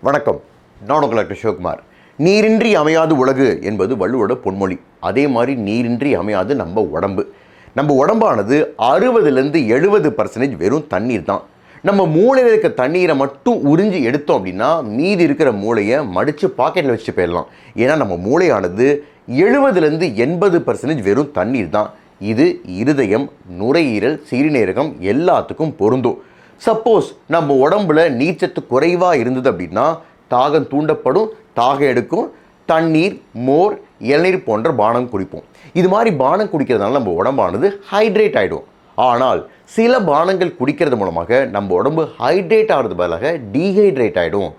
வணக்கம். நான் உங்கள் டாக்டர் சிவகுமார். நீரின்றி அமையாது உலகு என்பது வள்ளுவோட பொன்மொழி. அதே மாதிரி நீரின்றி அமையாது நம்ம உடம்பு. நம்ம உடம்பானது 60-70% வெறும் தண்ணீர் தான். நம்ம மூளையில் இருக்க தண்ணீரை மட்டும் உறிஞ்சி எடுத்தோம் அப்படின்னா மீதி இருக்கிற மூளையை மடித்து பாக்கெட்டில் வச்சுட்டு போயிடலாம். ஏன்னா நம்ம மூளையானது 70-80% வெறும் தண்ணீர் தான். இது இருதயம், நுரையீரல், சிறுநீரகம் எல்லாத்துக்கும் பொருந்தும். சப்போஸ் நம்ம உடம்புல நீர்ச்சத்து குறைவாக இருந்தது அப்படின்னா தாகம் தூண்டப்படும், தாகம் எடுக்கும், தண்ணீர், மோர், இளநீர் போன்ற பானம் குடிப்போம். இது மாதிரி பானம் குடிக்கிறதுனால நம்ம உடம்பானது ஹைட்ரேட் ஆகிடும். ஆனால் சில பானங்கள் குடிக்கிறது மூலமாக நம்ம உடம்பு ஹைட்ரேட் ஆகிறது பதிலாக டீஹைட்ரேட் ஆகிடும்.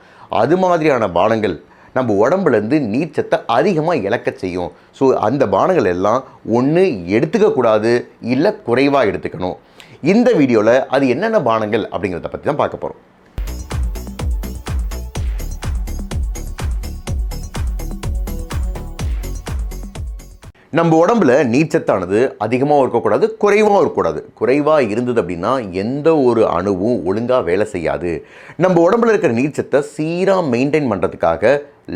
அது மாதிரியான பானங்கள் நம்ம உடம்புலேருந்து நீர்ச்சத்தை அதிகமாக இழக்க செய்யும். ஸோ அந்த பானங்கள் எல்லாம் ஒன்று எடுத்துக்கக்கூடாது, இல்லை குறைவாக எடுத்துக்கணும். இந்த வீடியோவில் அது என்னென்ன பானங்கள் அப்படிங்கிறத பற்றி தான் பார்க்க போகிறோம். நம்ம உடம்புல நீர்ச்சத்தானது அதிகமாகவும் இருக்கக்கூடாது, குறைவாகவும் இருக்கக்கூடாது. குறைவாக இருந்தது அப்படின்னா எந்த ஒரு அணுவும் ஒழுங்காக வேலை செய்யாது. நம்ம உடம்புல இருக்கிற நீர்ச்சத்தை சீராக மெயின்டைன் பண்ணுறதுக்காக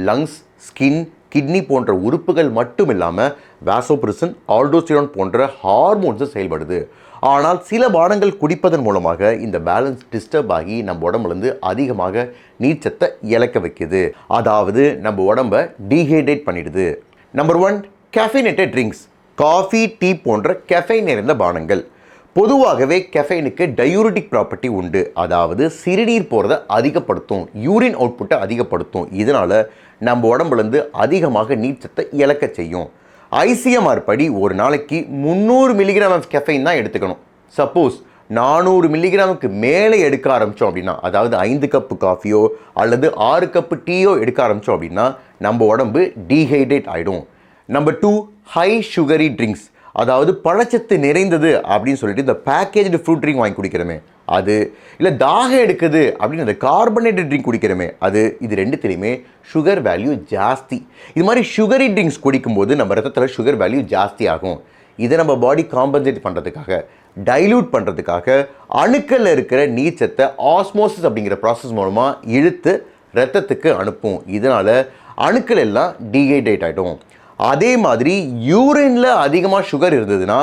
லங்ஸ், ஸ்கின், கிட்னி போன்ற உறுப்புகள் மட்டும் இல்லாமல் வாசோபிரசின், ஆல்டோஸ்டிரான் போன்ற ஹார்மோன்ஸும் செயல்படுது. ஆனால் சில பானங்கள் குடிப்பதன் மூலமாக இந்த பேலன்ஸ் டிஸ்டர்ப் ஆகி நம்ம உடம்புலேருந்து அதிகமாக நீர்ச்சத்தை இழக்க வைக்குது. அதாவது நம்ம உடம்பை டீஹைட்ரேட் பண்ணிடுது. Number 1, caffeinated drinks. Coffee, tea போன்ற கெஃபைன் நிறைந்த பானங்கள். பொதுவாகவே கெஃபைனுக்கு டயூரிட்டிக் ப்ராப்பர்ட்டி உண்டு. அதாவது சிறுநீர் போகிறத அதிகப்படுத்தும், யூரின் அவுட்புட்டை அதிகப்படுத்தும். இதனால் நம்ம உடம்புலேருந்து அதிகமாக நீர்ச்சத்தை இழக்க செய்யும். ஐசிஎம்ஆர் படி ஒரு நாளைக்கு 300 மில்லிகிராம் ஆஃப் கெஃபைன் தான் எடுத்துக்கணும். சப்போஸ் 400 மில்லிகிராமுக்கு மேலே எடுக்க ஆரம்பித்தோம் அப்படின்னா, அதாவது 5 கப்பு காஃபியோ அல்லது 6 கப்பு டீயோ எடுக்க ஆரம்பித்தோம் அப்படின்னா நம்ம உடம்பு டீஹைட்ரேட் ஆகிடும். Number 2, high sugary drinks. அதாவது பழச்சத்து நிறைந்தது அப்படின்னு சொல்லிட்டு இந்த பேக்கேஜ்டு ஃப்ரூட் ட்ரிங்க் வாங்கி குடிக்கிறோமே அது, இல்லை தாகம் எடுக்குது அப்படின்னு அந்த கார்பனேட்டட் ட்ரிங்க் குடிக்கிறோமே அது, இது ரெண்டுத்திலையுமே சுகர் வேல்யூ ஜாஸ்தி. இது மாதிரி சுகரி ட்ரிங்க்ஸ் குடிக்கும்போது நம்ம ரத்தத்தில் சுகர் வேல்யூ ஜாஸ்தி ஆகும். இதை நம்ம பாடி காம்பன்சேட் பண்ணுறதுக்காக, டைல்யூட் பண்ணுறதுக்காக அணுக்களில் இருக்கிற நீர்ச்சத்தை ஆஸ்மோசிஸ் அப்படிங்கிற ப்ராசஸ் மூலமாக இழுத்து ரத்தத்துக்கு அனுப்பும். இதனால் அணுக்கள் எல்லாம் டீஹைட்ரேட் ஆகிடும். அதே மாதிரி யூரினில் அதிகமாக சுகர் இருந்ததுன்னா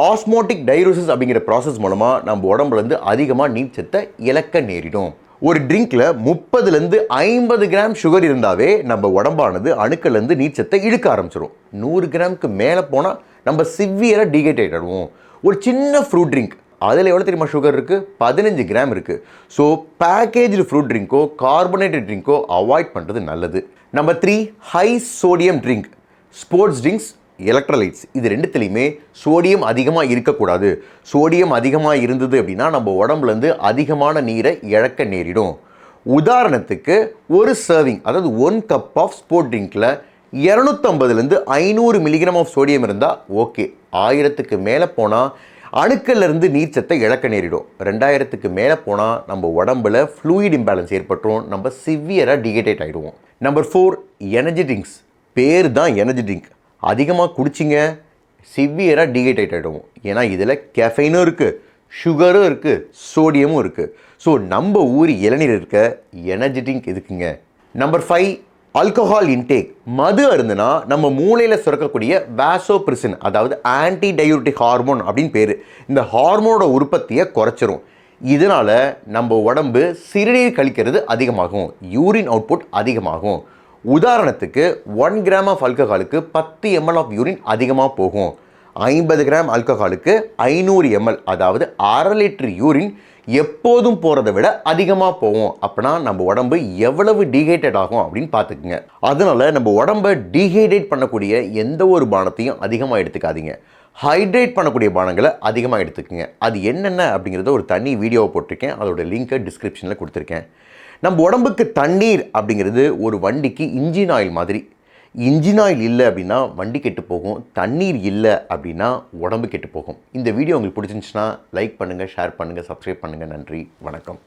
ஆஸ்மோட்டிக் டைரோசிஸ் அப்படிங்கிற ப்ராசஸ் மூலமாக நம்ம உடம்புலேருந்து அதிகமாக நீர்ச்சத்தை இழக்க நேரிடும். ஒரு ட்ரிங்க்கில் 30-50 கிராம் சுகர் இருந்தாவே நம்ம உடம்பானது அணுக்கள்லேருந்து நீர்ச்சத்தை இழுக்க ஆரம்பிச்சிடும். 100 கிராமுக்கு மேலே போனால் நம்ம சிவியராக டீஹைட்ரேட் ஆகிடுவோம். ஒரு சின்ன ஃப்ரூட் ட்ரிங்க், அதில் எவ்வளோ தெரியுமா சுகர் இருக்குது? 15 கிராம் இருக்குது. ஸோ பேக்கேஜ்டு ஃப்ரூட் ட்ரிங்க்கோ கார்பனேட்டட் ட்ரிங்க்கோ அவாய்ட் பண்ணுறது நல்லது. Number 3, high sodium drink. Sports drinks, electrolytes, இது ரெண்டுத்துலேயுமே சோடியம் அதிகமாக இருக்கக்கூடாது. சோடியம் அதிகமாக இருந்தது அப்படின்னா நம்ம உடம்புலேருந்து அதிகமான நீரை இழக்க நேரிடும். உதாரணத்துக்கு ஒரு சர்விங், அதாவது 1 கப் ஆஃப் ஸ்போர்ட் ட்ரிங்க்கில் 250-500 மில்லிகிராம் ஆஃப் சோடியம் இருந்தால் ஓகே. 1000க்கு மேலே போனால் அணுக்கள்லேருந்து நீர்ச்சத்தை இழக்க நேரிடும். 2000க்கு மேலே போனால் நம்ம உடம்புல ஃப்ளூயிட் இம்பேலன்ஸ் ஏற்பட்டுரும், நம்ம சிவியராக டீஹைட்ரேட் ஆகிடுவோம். Number 4, energy drinks. பேர் தான் எனர்ஜி ட்ரிங்க். அதிகமாக குடிச்சிங்க சிவியராக டீஹைட்ரேட் ஆகிடுவோம். ஏன்னா இதில் கெஃபைனும் இருக்குது, சுகரும் இருக்குது, சோடியமும் இருக்குது. ஸோ நம்ம ஊர் இளநீர் இருக்க எனர்ஜி ட்ரிங்க் இருக்குங்க. Number 5, alcohol intake. மது அருந்துனா நம்ம மூளையில் சுரக்கக்கூடிய வாசோபிரசின், அதாவது ஆன்டி டயூரிட்டிக் ஹார்மோன் அப்படின்னு பேர். இந்த ஹார்மோனோட உற்பத்தியை குறைச்சிரும். இதனால் நம்ம உடம்பு சிறுநீர் கழிக்கிறது அதிகமாகும், யூரின் அவுட்புட் அதிகமாகும். உதாரணத்துக்கு 1 கிராம் ஆஃப் ஆல்கஹாலுக்கு 10 ml ஆஃப் யூரின் அதிகமாக போகும். 50 கிராம் ஆல்கஹாலுக்கு 500 ml, அதாவது 1/2 லிட்டர் யூரின் எப்போதும் போகிறத விட அதிகமாக போகும். அப்படின்னா நம்ம உடம்பு எவ்வளவு டீஹைட்ரேட் ஆகும் அப்படின்னு பார்த்துக்குங்க. அதனால் நம்ம உடம்பை டீஹைட்ரேட் பண்ணக்கூடிய எந்த ஒரு பானத்தையும் அதிகமாக எடுத்துக்காதீங்க. ஹைட்ரேட் பண்ணக்கூடிய பானங்களை அதிகமாக எடுத்துக்கோங்க. அது என்னென்ன அப்படிங்கிறத ஒரு தனி வீடியோவை போட்டிருக்கேன், அதோட லிங்க்கை டிஸ்கிரிப்ஷனில் கொடுத்துருக்கேன். நம்ம உடம்புக்கு தண்ணீர் அப்படிங்கிறது ஒரு வண்டிக்கு இன்ஜின் ஆயில் மாதிரி. இன்ஜின் ஆயில் இல்லை அப்படின்னா வண்டி கெட்டு போகும், தண்ணீர் இல்லை அப்படின்னா உடம்பு கெட்டு போகும். இந்த வீடியோ உங்களுக்கு பிடிச்சிருந்துச்சுன்னா லைக் பண்ணுங்கள், ஷேர் பண்ணுங்கள், சப்ஸ்கிரைப் பண்ணுங்கள். நன்றி, வணக்கம்.